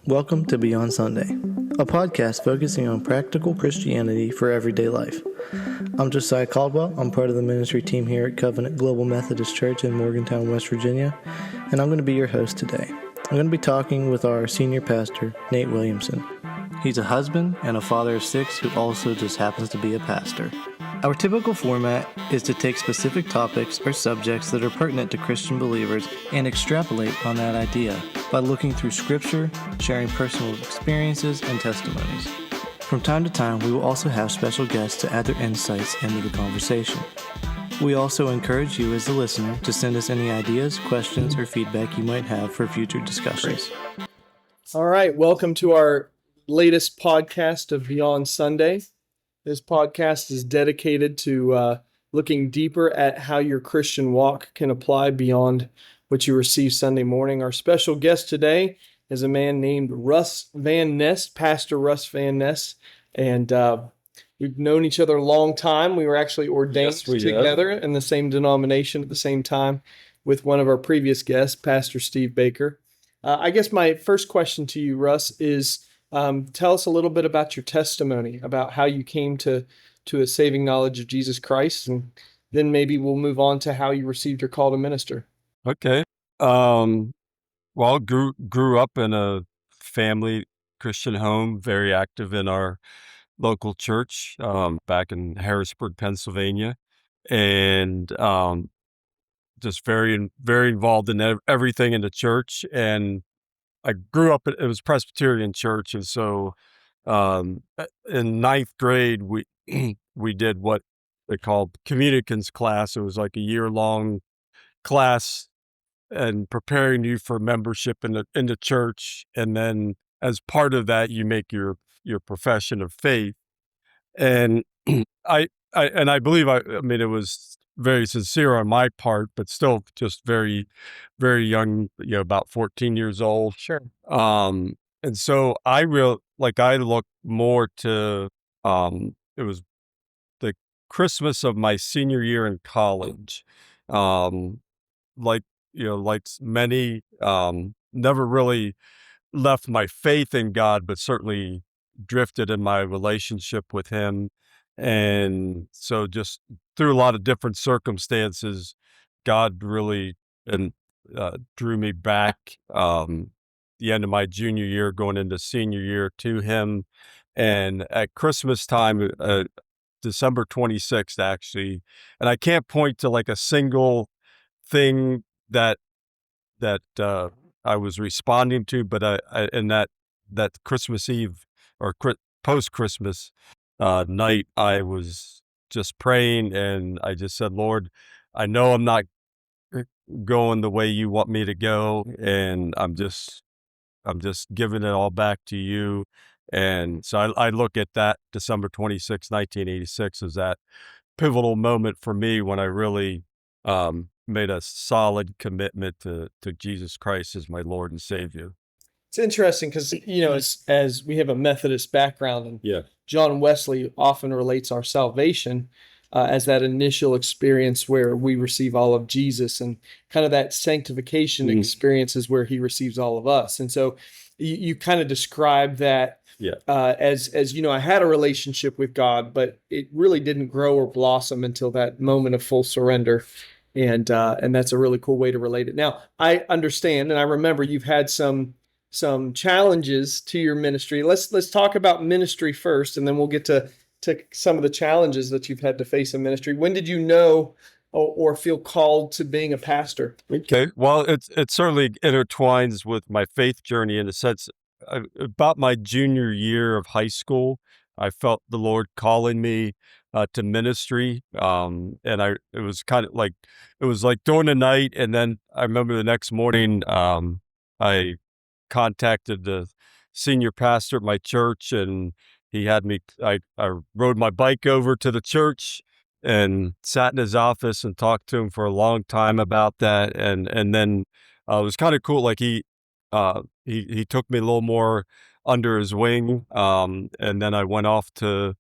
Welcome to Beyond Sunday, a podcast focusing on practical Christianity for everyday life. I'm Josiah Caldwell. I'm part of the ministry team here at Covenant Global Methodist Church in Morgantown, West Virginia, and I'm going to be your host today. I'm going to be talking with our senior pastor, Nate Williamson. He's a husband and a father of 6 who also just happens to be a pastor. Our typical format is to take specific topics or subjects that are pertinent to Christian believers and extrapolate on that idea by looking through Scripture, sharing personal experiences, and testimonies. From time to time, we will also have special guests to add their insights into the conversation. We also encourage you as the listener to send us any ideas, questions, or feedback you might have for future discussions. All right, welcome to our latest podcast of Beyond Sunday. This podcast is dedicated to looking deeper at how your Christian walk can apply beyond what you receive Sunday morning. Our special guest today is a man named Russ Van Ness, Pastor Russ Van Ness, and we've known each other a long time. We were actually ordained together in the same denomination at the same time with one of our previous guests, Pastor Steve Baker. I guess my first question to you, Russ, is tell us a little bit about your testimony, about how you came to a saving knowledge of Jesus Christ, and then maybe we'll move on to how you received your call to minister. Okay. Well, grew up in a family Christian home, very active in our local church, back in Harrisburg, Pennsylvania, and just very involved in everything in the church. And I grew up, it was Presbyterian church, and so in ninth grade, we we did what they called communicants class. It was like a year-long class and preparing you for membership in the church, and then as part of that, you make your profession of faith. And I believe I mean it was very sincere on my part, but still just very, very young, about 14 years old. Sure. And so I look more to it was the Christmas of my senior year in college. Like like many, never really left my faith in God, but certainly drifted in my relationship with Him. And so just through a lot of different circumstances, God really drew me back, the end of my junior year, going into senior year, to Him. And at Christmas time, December 26th, actually, and I can't point to like a single thing that I was responding to, but I in that Christmas Eve or post Christmas night, I was just praying, and I just said, Lord, I know I'm not going the way you want me to go, and I'm just giving it all back to you. And so I look at that December 26, 1986 as that pivotal moment for me when I really made a solid commitment to Jesus Christ as my Lord and Savior. It's interesting because, as we have a Methodist background, and Yeah. John Wesley often relates our salvation as that initial experience where we receive all of Jesus, and kind of that sanctification experience is where He receives all of us. And so you kind of describe that as I had a relationship with God, but it really didn't grow or blossom until that moment of full surrender. And that's a really cool way to relate it. Now, I understand, and I remember you've had some challenges to your ministry. Let's talk about ministry first, and then we'll get to some of the challenges that you've had to face in ministry. When did you know or feel called to being a pastor? Okay, well, it certainly intertwines with my faith journey in a sense. About my junior year of high school, I felt the Lord calling me to ministry, and it was kind of like, it was like during the night, and then I remember the next morning, I contacted the senior pastor at my church, and he had me. I rode my bike over to the church and sat in his office and talked to him for a long time about that, and then it was kind of cool. Like he took me a little more under his wing, and then I went off to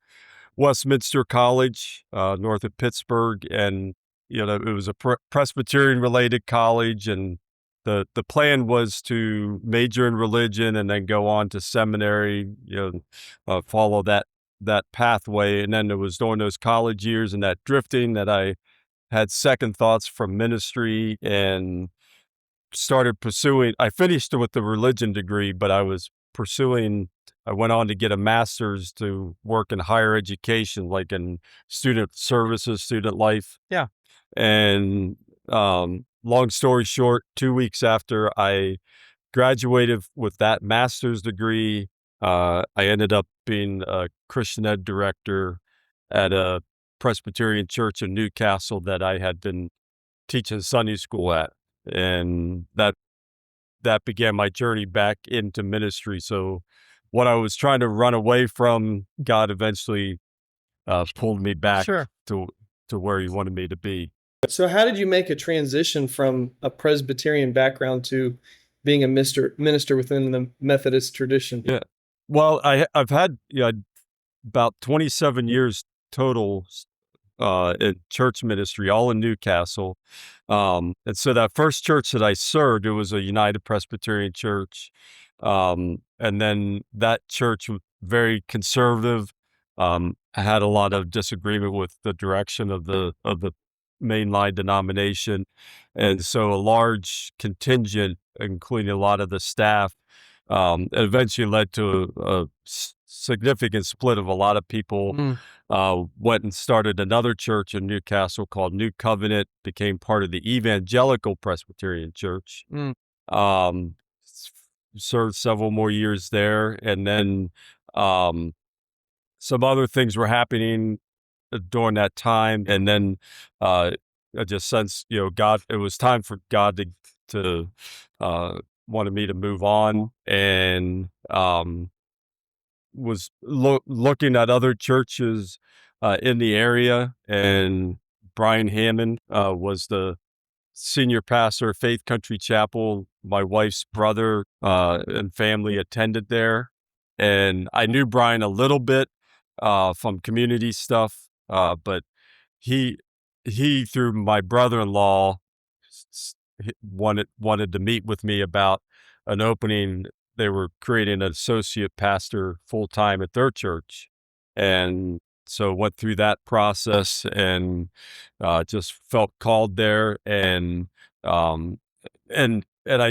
Westminster College, north of Pittsburgh, and it was a Presbyterian related college, and the plan was to major in religion and then go on to seminary, follow that pathway. And then it was during those college years and that drifting that I had second thoughts from ministry and started pursuing. I finished with the religion degree, but I went on to get a master's to work in higher education, like in student services, student life. Yeah. And long story short, 2 weeks after I graduated with that master's degree, I ended up being a Christian ed director at a Presbyterian church in Newcastle that I had been teaching Sunday school at. And that began my journey back into ministry. So what I was trying to run away from, God eventually pulled me back to where he wanted me to be. So how did you make a transition from a Presbyterian background to being a minister within the Methodist tradition? Yeah. Well, I've had about 27 years total in church ministry, all in Newcastle. And so that first church that I served, it was a United Presbyterian church. And then that church was very conservative. I had a lot of disagreement with the direction of the mainline denomination. And so a large contingent, including a lot of the staff, eventually led to a significant split of a lot of people. Went and started another church in Newcastle called New Covenant, became part of the Evangelical Presbyterian Church. Served several more years there. And then some other things were happening during that time. And then I just sensed, God, it was time for God to wanted me to move on, and was looking at other churches in the area. And Brian Hammond was the senior pastor of Faith Country Chapel. My wife's brother and family attended there. And I knew Brian a little bit from community stuff, but he through my brother-in-law wanted to meet with me about an opening. They were creating an associate pastor full-time at their church. And so went through that process and just felt called there. And I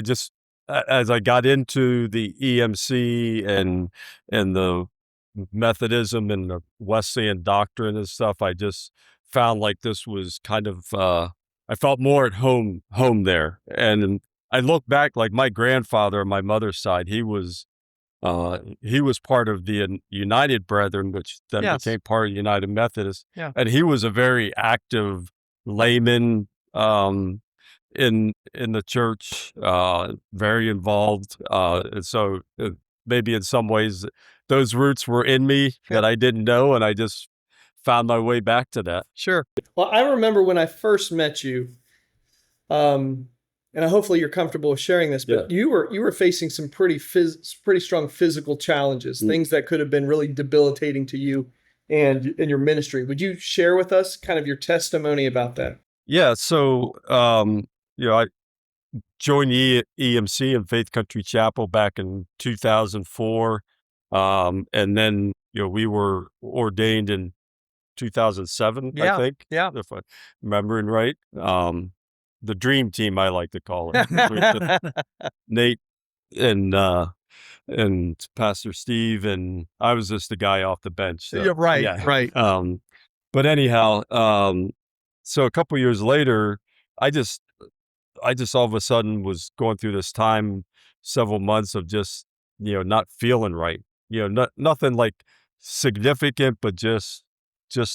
just, as I got into the EMC and the Methodism and the Wesleyan doctrine and stuff, I just found like this was kind of, I felt more at home there. And I look back, like my grandfather on my mother's side, he was part of the United Brethren, which then became part of United Methodist. Yeah. And he was a very active layman in the church, very involved. And so maybe in some ways those roots were in me that I didn't know, and I just found my way back to that. Sure. Well, I remember when I first met you, and hopefully you're comfortable with sharing this, but you were facing some pretty strong physical challenges, things that could have been really debilitating to you and in your ministry. Would you share with us kind of your testimony about that? Yeah. So, I joined EMC and Faith Country Chapel back in 2004. And then, we were ordained in 2007, I think, if I'm remembering right. The dream team, I like to call it. Nate and Pastor Steve, and I was just the guy off the bench. So, right. But anyhow, so a couple years later, I just all of a sudden was going through this time, several months of just, not feeling right. Nothing like significant, but just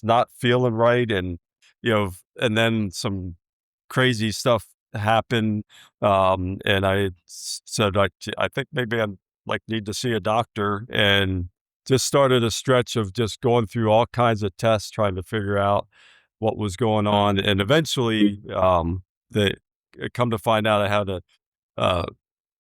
not feeling right. And, and then some crazy stuff happened. And I said, I think maybe I'm need to see a doctor, and just started a stretch of just going through all kinds of tests, trying to figure out what was going on. And eventually, they come to find out I had a,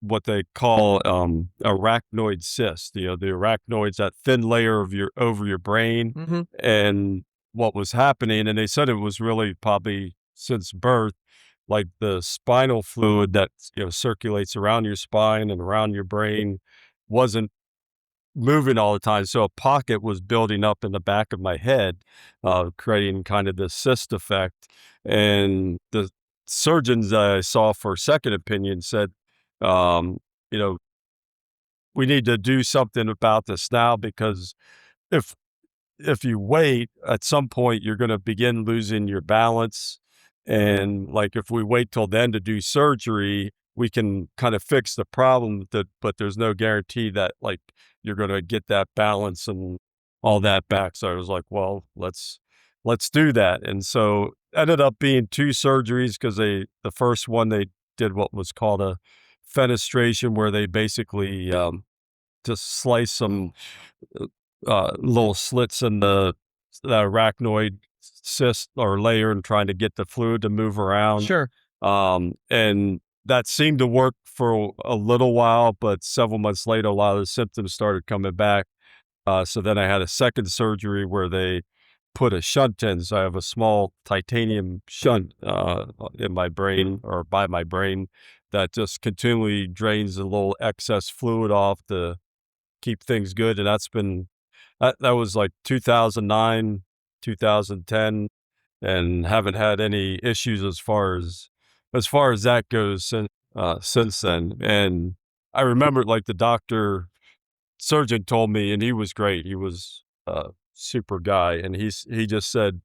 what they call arachnoid cyst. The arachnoid's that thin layer of over your brain. And what was happening, and they said it was really probably since birth, like the spinal fluid that, circulates around your spine and around your brain wasn't moving all the time. So a pocket was building up in the back of my head, creating kind of this cyst effect. And the surgeons that I saw for second opinion said, um, you know, we need to do something about this now, because if if you wait, at some point you're going to begin losing your balance. And like, if we wait till then to do surgery, we can kind of fix the problem, but there's no guarantee that like you're going to get that balance and all that back. So I was like, well, let's do that. And so ended up being two surgeries, because the first one, they did what was called a fenestration, where they basically just slice some little slits in the arachnoid cyst or layer, and trying to get the fluid to move around. Sure. And that seemed to work for a little while, but several months later, a lot of the symptoms started coming back. So then I had a second surgery where they put a shunt in. So I have a small titanium shunt in my brain, or by my brain, that just continually drains a little excess fluid off to keep things good. And that was like 2009, 2010, and haven't had any issues as far as that goes since then. And I remember, like, the surgeon told me, and he was great. He was a super guy, and he just said,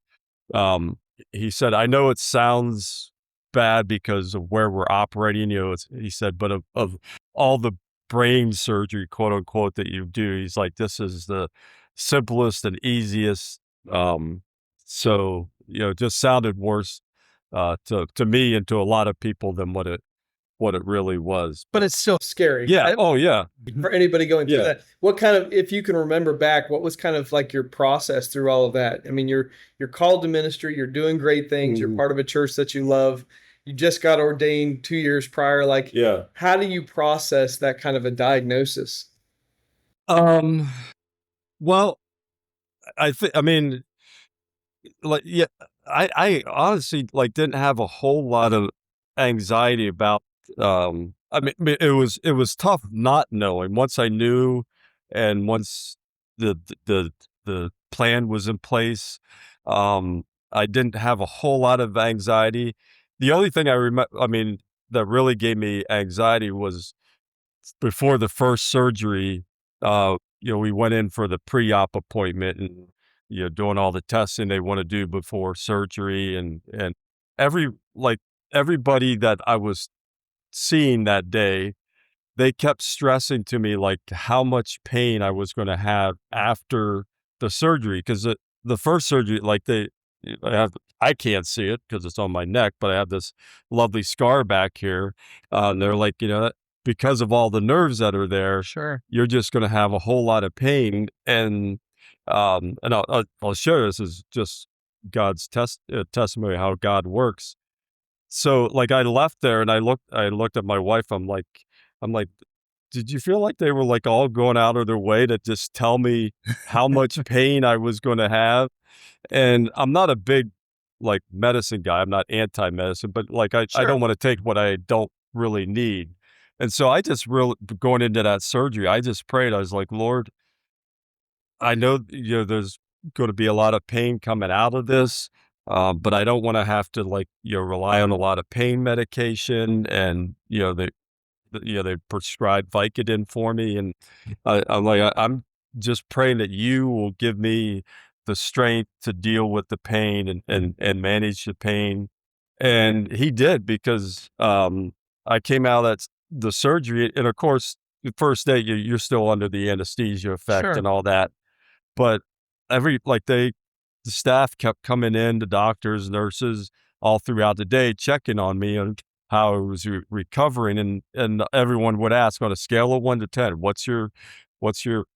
um, he said, "I know it sounds bad because of where we're operating, he said, but of all the brain surgery, quote unquote, that you do, he's like, this is the simplest and easiest." So, it just sounded worse, to me and to a lot of people than what it really was. But it's still scary. Yeah. Oh, yeah. For anybody going through Yeah. that, what kind of, if you can remember back, what was kind of like your process through all of that? I mean, you're called to ministry, you're doing great things, you're part of a church that you love, you just got ordained 2 years prior. Like, Yeah. how do you process that kind of a diagnosis? Well, I mean, like, yeah, I honestly, like, didn't have a whole lot of anxiety about, I mean, it was tough not knowing. Once I knew, and once the plan was in place, I didn't have a whole lot of anxiety. The only thing I mean, that really gave me anxiety was before the first surgery. We went in for the pre-op appointment, and doing all the testing they want to do before surgery, and every like everybody that I was seeing that day, they kept stressing to me like how much pain I was going to have after the surgery, because the first surgery, like, I can't see it because it's on my neck, but I have this lovely scar back here. And they're like, because of all the nerves that are there, Sure. you're just going to have a whole lot of pain. And I'll share this as just God's testimony, how God works. So, like, I left there, and I looked at my wife. I'm like, did you feel like they were like all going out of their way to just tell me how much pain I was going to have? And I'm not a big, like, medicine guy. I'm not anti-medicine, but like, I Sure. don't want to take what I don't really need. And so I just really, going into that surgery, I just prayed. I was like, Lord, I know, there's going to be a lot of pain coming out of this, but I don't want to have to, like, rely on a lot of pain medication. And, they prescribed Vicodin for me. And I'm just praying that you will give me the strength to deal with the pain, and manage the pain. And he did, because, I came out at the surgery, and of course, the first day you're still under the anesthesia effect. Sure. And all that. But the staff kept coming in, the doctors, nurses, all throughout the day, checking on me and how I was recovering. And everyone would ask, on a scale of 1 to 10, what's your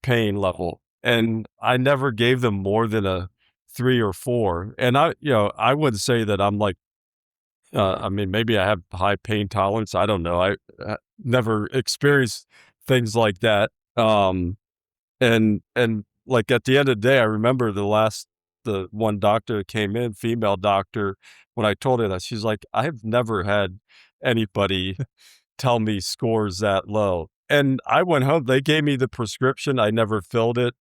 pain level? And I never gave them more than a 3 or 4. And I wouldn't say that I'm like, I mean, maybe I have high pain tolerance. I don't know. I never experienced things like that. And like, at the end of the day, I remember the the one doctor that came in, female doctor, when I told her that, she's like, "I've never had anybody tell me scores that low." And I went home, they gave me the prescription, I never filled it.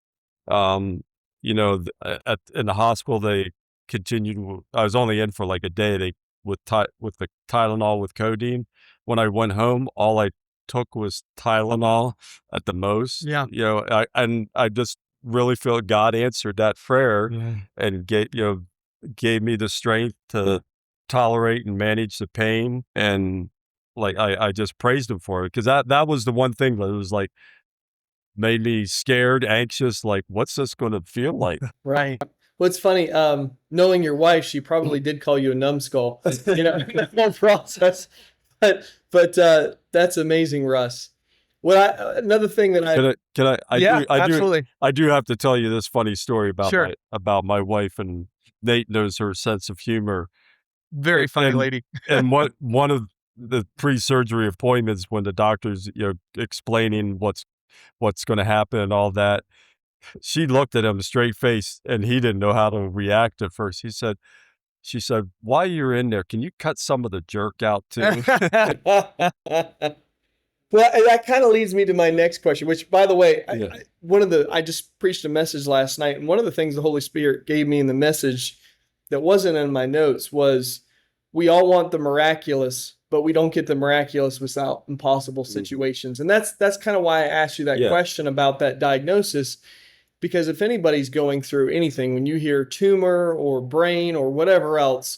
Um, in the hospital, they continued. I was only in for like a day. They with the Tylenol with codeine. When I went home, all I took was Tylenol at the most. Yeah. I just really feel God answered that prayer and gave me the strength to tolerate and manage the pain. And like I just praised him for it, because that was the one thing that was like made me scared, anxious, like, what's this gonna feel like? Right. Well, it's funny, knowing your wife, she probably did call you a numbskull, in that whole process. But that's amazing, Russ. Another thing that absolutely. I do have to tell you this funny story about Sure. my wife, and Nate knows her sense of humor. Very funny lady. And one of the pre-surgery appointments, when the doctor's, explaining what's gonna happen and all that, she looked at him straight face, and he didn't know how to react at first. She said, "While you're in there, can you cut some of the jerk out too?" Well, and that kind of leads me to my next question, which, by the way, Yeah. I just preached a message last night, and one of the things the Holy Spirit gave me in the message that wasn't in my notes was, we all want the miraculous, but we don't get the miraculous without impossible situations. And that's kind of why I asked you that question about that diagnosis, because if anybody's going through anything, when you hear tumor or brain or whatever else,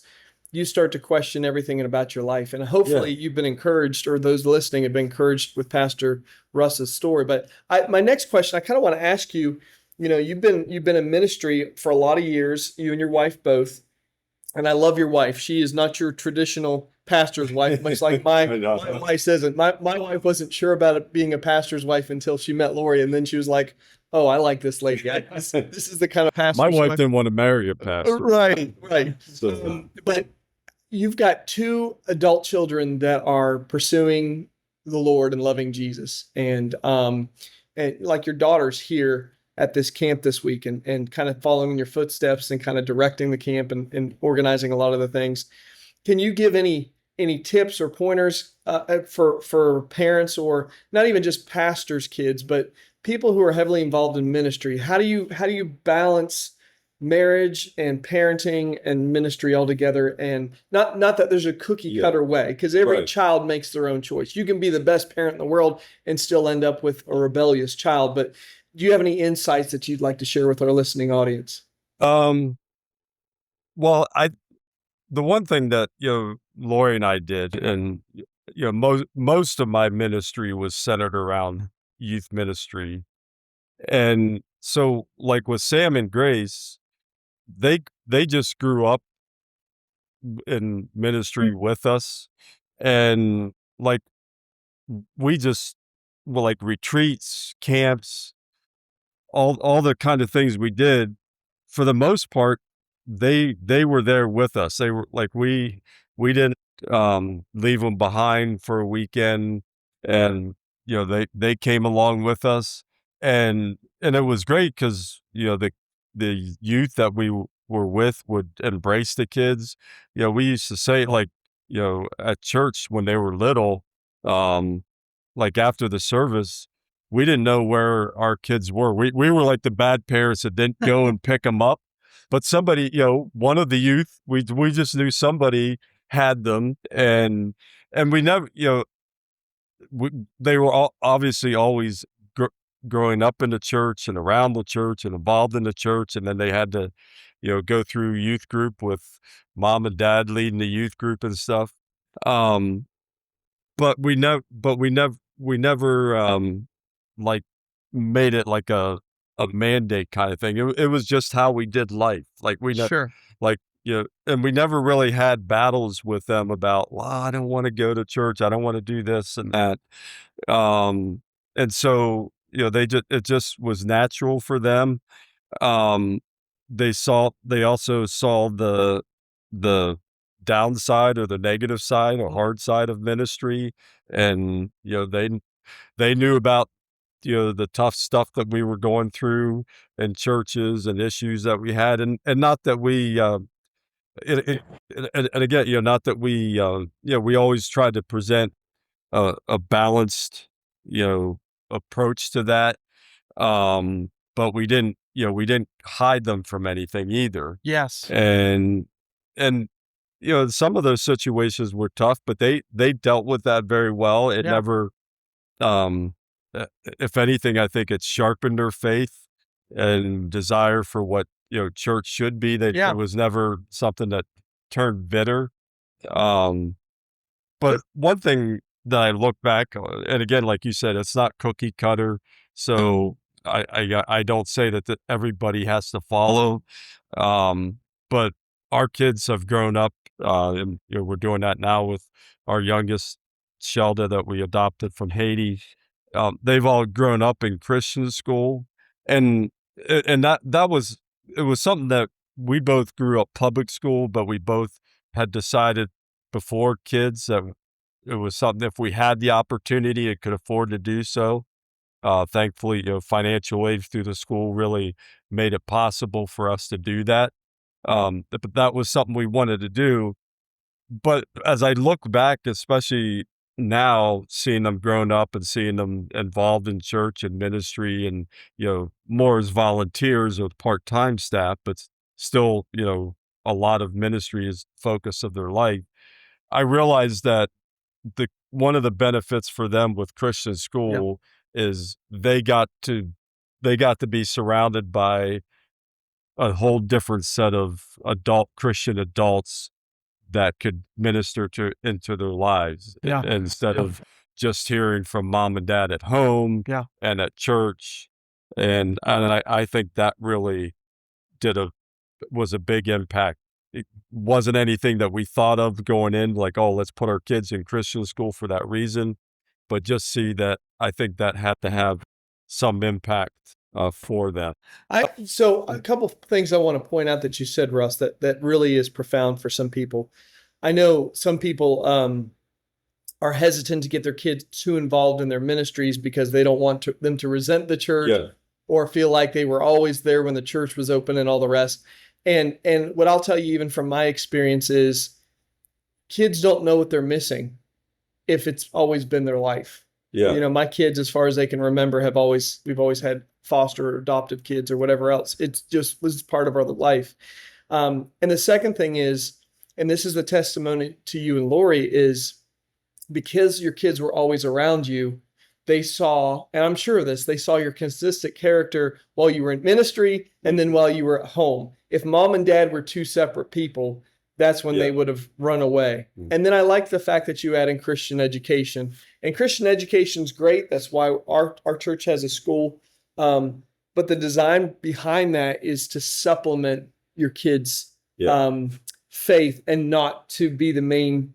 you start to question everything about your life. And hopefully you've been encouraged, or those listening have been encouraged with Pastor Russ's story. But my next question, I kind of want to ask you, you've been in ministry for a lot of years, you and your wife both. And I love your wife. She is not your traditional pastor's wife, much like my wife isn't. My wife wasn't sure about it being a pastor's wife until she met Lori. And then she was like, "Oh, I like this lady. This is the kind of pastor." My wife didn't want to marry a pastor. Right. So, but you've got two adult children that are pursuing the Lord and loving Jesus. And like your daughter's here at this camp this week, and kind of following in your footsteps and kind of directing the camp and organizing a lot of the things. Can you give any tips or pointers for parents, or not even just pastors' kids, but people who are heavily involved in ministry? How do you balance marriage and parenting and ministry all together? And not that there's a cookie cutter way, because every child makes their own choice. You can be the best parent in the world and still end up with a rebellious child. But do you have any insights that you'd like to share with our listening audience? well, the one thing that, Lori and I did, and, most of my ministry was centered around youth ministry. And so, like with Sam and Grace, they just grew up in ministry with us. And like, we just, well, like retreats, camps, all the kind of things we did, for the most part, they were there with us. They were like, we didn't leave them behind for a weekend. And they came along with us. And it was great, because the youth that we were with would embrace the kids. We used to say, like, at church when they were little, like after the service, we didn't know where our kids were. We were like the bad parents that didn't go and pick them up. But somebody, one of the youth, we just knew somebody had them. And we never, they were obviously always growing up in the church and around the church and involved in the church. And then they had to, go through youth group with mom and dad leading the youth group and stuff. But we never like made it like a mandate kind of thing. It was just how we did life. Like Sure. like, and we never really had battles with them about, well, I don't want to go to church. I don't want to do this and that. And so, it just was natural for them. They also saw the downside, or the negative side, or hard side of ministry. And, they knew about the tough stuff that we were going through in churches and issues that we had, and not that we it, and again, not that we always tried to present a balanced, approach to that. But we didn't hide them from anything either. Yes. And and some of those situations were tough, but they dealt with that very well. It Yeah. never, um, if anything, I think it sharpened their faith and desire for what church should be. That Yeah. it was never something that turned bitter. Um, but one thing that I look back, and again, like you said, it's not cookie cutter. So I don't say that everybody has to follow. But our kids have grown up, and we're doing that now with our youngest, Shelda, that we adopted from Haiti. They've all grown up in Christian school, and that was it was something that we both grew up public school, but we both had decided before kids that it was something, if we had the opportunity and could afford to do so. Thankfully, financial aid through the school really made it possible for us to do that. But that was something we wanted to do. But as I look back, especially now, seeing them grown up and seeing them involved in church and ministry, and more as volunteers or part-time staff, but still, a lot of ministry is focus of their life. I realized that one of the benefits for them with Christian school is they got to be surrounded by a whole different set of Christian adults that could minister into their lives, Yeah. instead of just hearing from mom and dad at home and at church. And I think that really was a big impact. It wasn't anything that we thought of going in, like, oh, let's put our kids in Christian school for that reason, but just see that I think that had to have some impact for them. So a couple of things I want to point out that you said, Russ, that really is profound for some people. I know some people are hesitant to get their kids too involved in their ministries because they don't want them to resent the church or feel like they were always there when the church was open and all the rest. And what I'll tell you, even from my experience, is kids don't know what they're missing if it's always been their life. Yeah. My kids, as far as they can remember, we've always had foster or adoptive kids or whatever else. It's just was part of our life. And the second thing is, and this is the testimony to you and Lori, is because your kids were always around you, they saw, and I'm sure of this, they saw your consistent character while you were in ministry and then while you were at home. If mom and dad were two separate people, that's when they would have run away. And then I like the fact that you add in Christian education. And Christian education is great. That's why our church has a school. But the design behind that is to supplement your kids' faith and not to be the main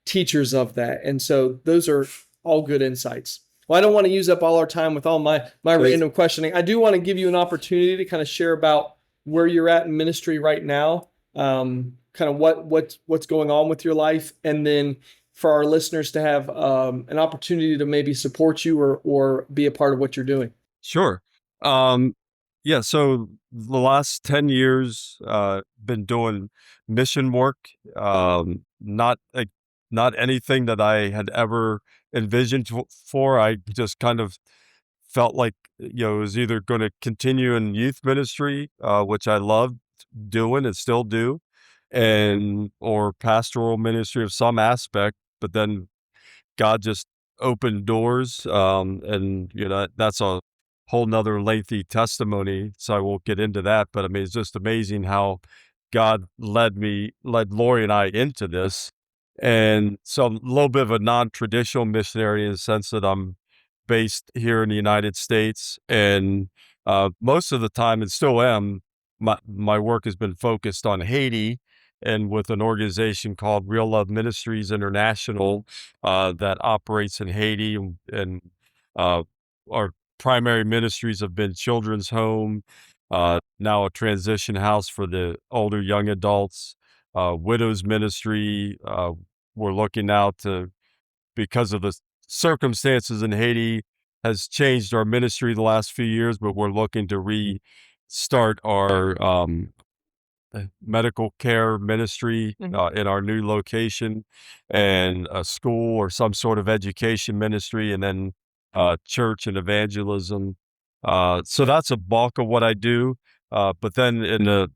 teachers of that. And so those are all good insights. Well, I don't want to use up all our time with all my random questioning. I do want to give you an opportunity to kind of share about where you're at in ministry right now, kind of what's going on with your life, and then for our listeners to have an opportunity to maybe support you or be a part of what you're doing. Sure. So the last 10 years, been doing mission work. Not anything that I had ever envisioned for. I just kind of felt like, it was either going to continue in youth ministry, which I loved doing and still do, or pastoral ministry of some aspect, but then God just opened doors. And that's a whole nother lengthy testimony, so I won't get into that. But I mean, it's just amazing how God led Lori and I into this. And so I'm a little bit of a non-traditional missionary in the sense that I'm based here in the United States. And most of the time, and still am, my work has been focused on Haiti, and with an organization called Real Love Ministries International that operates in Haiti. And our primary ministries have been children's home, now a transition house for the older young adults, widows ministry. We're looking out to, because of the circumstances in Haiti, has changed our ministry the last few years, but we're looking to restart our medical care ministry in our new location, and a school or some sort of education ministry, and then church and evangelism. So that's a bulk of what I do. But then in the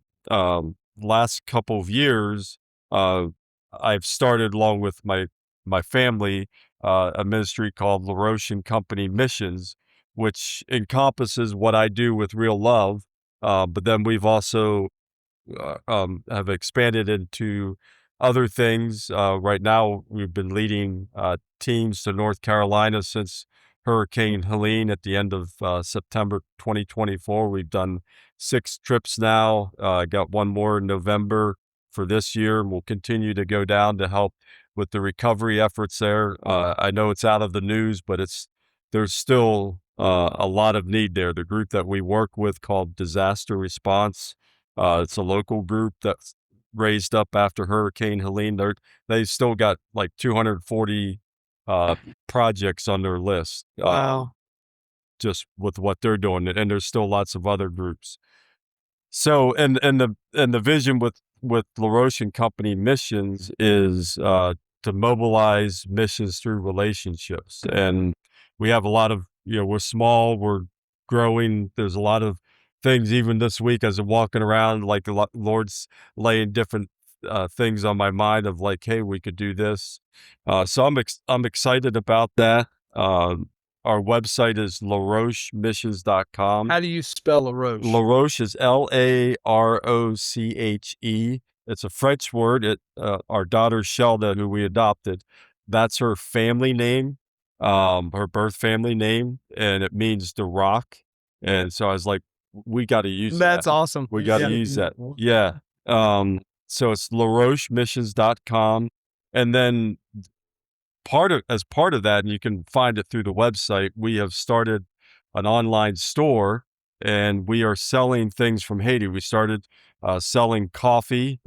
last couple of years, I've started, along with my family, a ministry called LaRoche and Company Missions, which encompasses what I do with real love. But then we've also have expanded into other things. Right now, we've been leading teams to North Carolina since Hurricane Helene at the end of September 2024. We've done 6 trips now. Got one more in November for this year, and we'll continue to go down to help with the recovery efforts there. I know it's out of the news, but there's still a lot of need there. The group that we work with, called Disaster Response, it's a local group that's raised up after Hurricane Helene. They still got like 240 projects on their list. Wow. Just with what they're doing, and there's still lots of other groups. So, and the vision with LaRoche and Company Missions is to mobilize missions through relationships. And we have a lot of, we're small, we're growing. There's a lot of things, even this week as I'm walking around, like the Lord's laying different things on my mind of like, hey, we could do this. So I'm excited about that. Our website is larochemissions.com. How do you spell LaRoche? LaRoche is Laroche. It's a French word. Our daughter Shelda, who we adopted, that's her family name, her birth family name, and it means the rock. And so I was like, we got to use that. That's awesome. We got to use that. Yeah. So it's larochemissions.com. And then as part of that, and you can find it through the website, we have started an online store, and we are selling things from Haiti. We started selling coffee,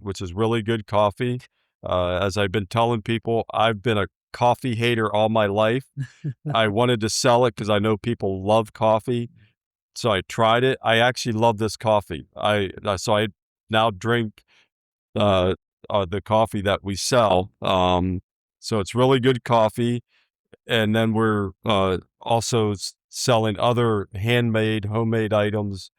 which is really good coffee. As I've been telling people, I've been a coffee hater all my life. I wanted to sell it because I know people love coffee. So I tried it. I actually love this coffee. So I now drink the coffee that we sell. So it's really good coffee. And then we're also selling other homemade items,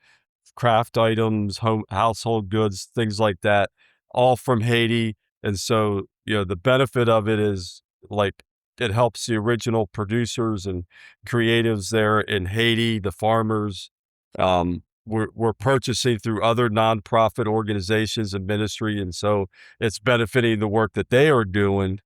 craft items, household goods, things like that, all from Haiti. And so, the benefit of it is, like, it helps the original producers and creatives there in Haiti, the farmers. We're purchasing through other nonprofit organizations and ministry, and so it's benefiting the work that they are doing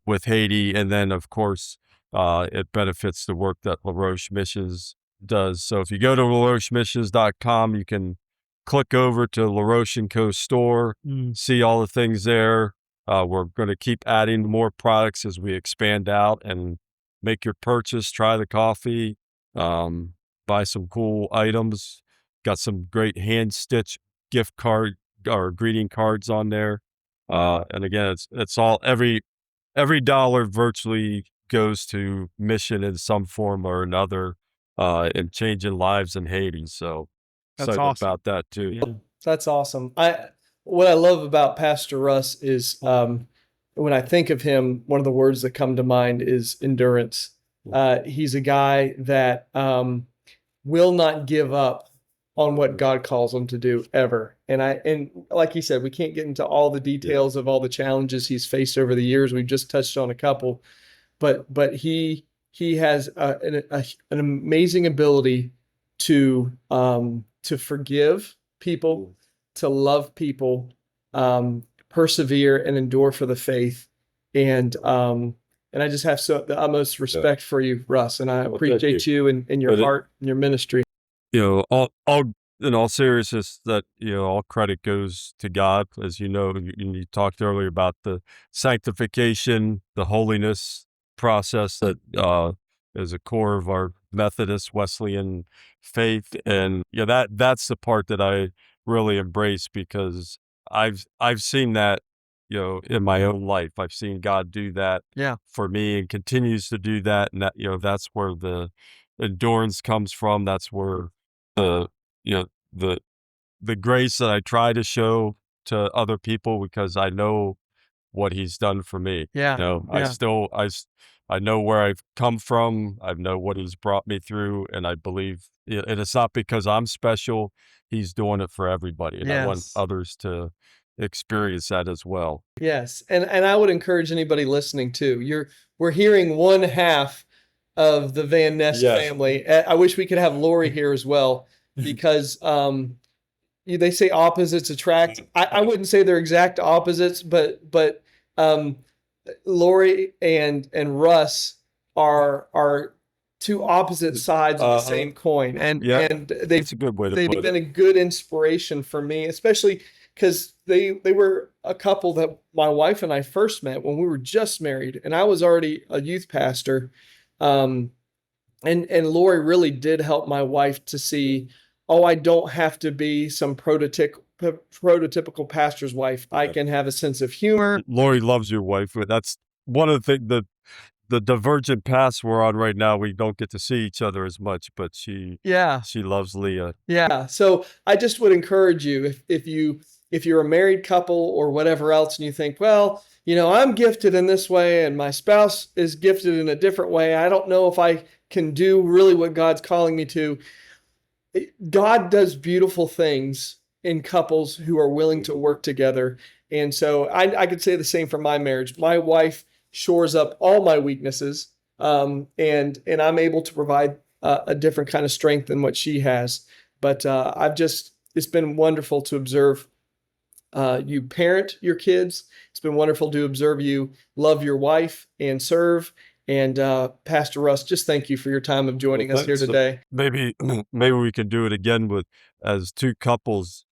with Haiti. And then, of course, it benefits the work that LaRoche Missions does. So if you go to larochemissions.com, you can click over to LaRoche & Co. store, see all the things there. We're going to keep adding more products as we expand out, and make your purchase, try the coffee, buy some cool items. Got some great hand-stitched gift card or greeting cards on there. And again, it's all, every dollar virtually goes to mission in some form or another, and changing lives in Haiti. So That's excited awesome. about that too. Yeah. That's awesome. What I love about Pastor Russ is, when I think of him, one of the words that come to mind is endurance. He's a guy that will not give up on what God calls him to do ever. And like he said, we can't get into all the details of all the challenges he's faced over the years. We've just touched on a couple, but he has an amazing ability to forgive people, to love people, persevere and endure for the faith. And I just have the utmost respect for you, Russ, and I appreciate you and your heart and your ministry. All in all seriousness, that all credit goes to God. As you know, you talked earlier about the sanctification, the holiness process that is a core of our Methodist Wesleyan faith, and that's the part that I really embrace, because I've seen that in my own life. I've seen God do that for me and continues to do that. And that, that's where the endurance comes from. That's where the, you know, the grace that I try to show to other people, because I know what he's done for me. I know where I've come from. I know what he's brought me through, and I believe, and it's not because I'm special. He's doing it for everybody, and I want others to experience that as well. Yes, and I would encourage anybody listening too. We're hearing one half of the Van Ness family. I wish we could have Lori here as well, because they say opposites attract. I wouldn't say they're exact opposites, but Lori and Russ are two opposite sides of the same coin, and That's a good way to they've put been it. a good inspiration for me, especially because they were a couple that my wife and I first met when we were just married, and I was already a youth pastor. And Lori really did help my wife to see, I don't have to be some prototypical pastor's wife. I can have a sense of humor. Lori loves your wife. But that's one of the things, the divergent paths we're on right now. We don't get to see each other as much, but she loves Leah. Yeah. So I just would encourage you, if you're a married couple or whatever else, and you think, well, I'm gifted in this way and my spouse is gifted in a different way, I don't know if I can do really what God's calling me to. God does beautiful things in couples who are willing to work together. And so I could say the same for my marriage. My wife shores up all my weaknesses, and I'm able to provide a different kind of strength than what she has. But it's been wonderful to observe you parent your kids. It's been wonderful to observe you love your wife and serve. And Pastor Russ, just thank you for your time of joining us here today. Maybe we can do it again as two couples.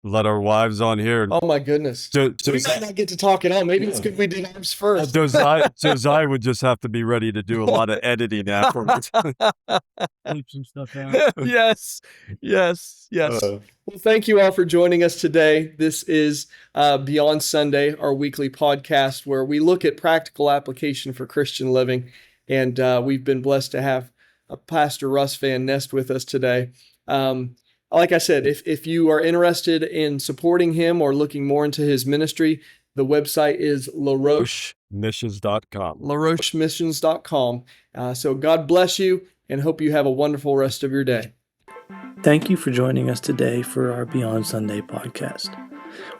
Let our wives on here. Oh my goodness! We might not get to talk at all. Maybe it's good we did ours first. Josiah would just have to be ready to do a lot of editing afterwards. Leave some stuff out. Yes. Well, thank you all for joining us today. This is Beyond Sunday, our weekly podcast where we look at practical application for Christian living. And we've been blessed to have Pastor Russ Van Ness with us today. Like I said, if you are interested in supporting him or looking more into his ministry, the website is LaRocheMissions.com. LaRocheMissions.com. So God bless you, and hope you have a wonderful rest of your day. Thank you for joining us today for our Beyond Sunday podcast.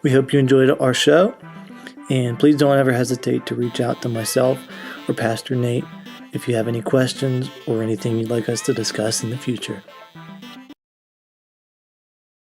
We hope you enjoyed our show, and please don't ever hesitate to reach out to myself or Pastor Nate if you have any questions or anything you'd like us to discuss in the future.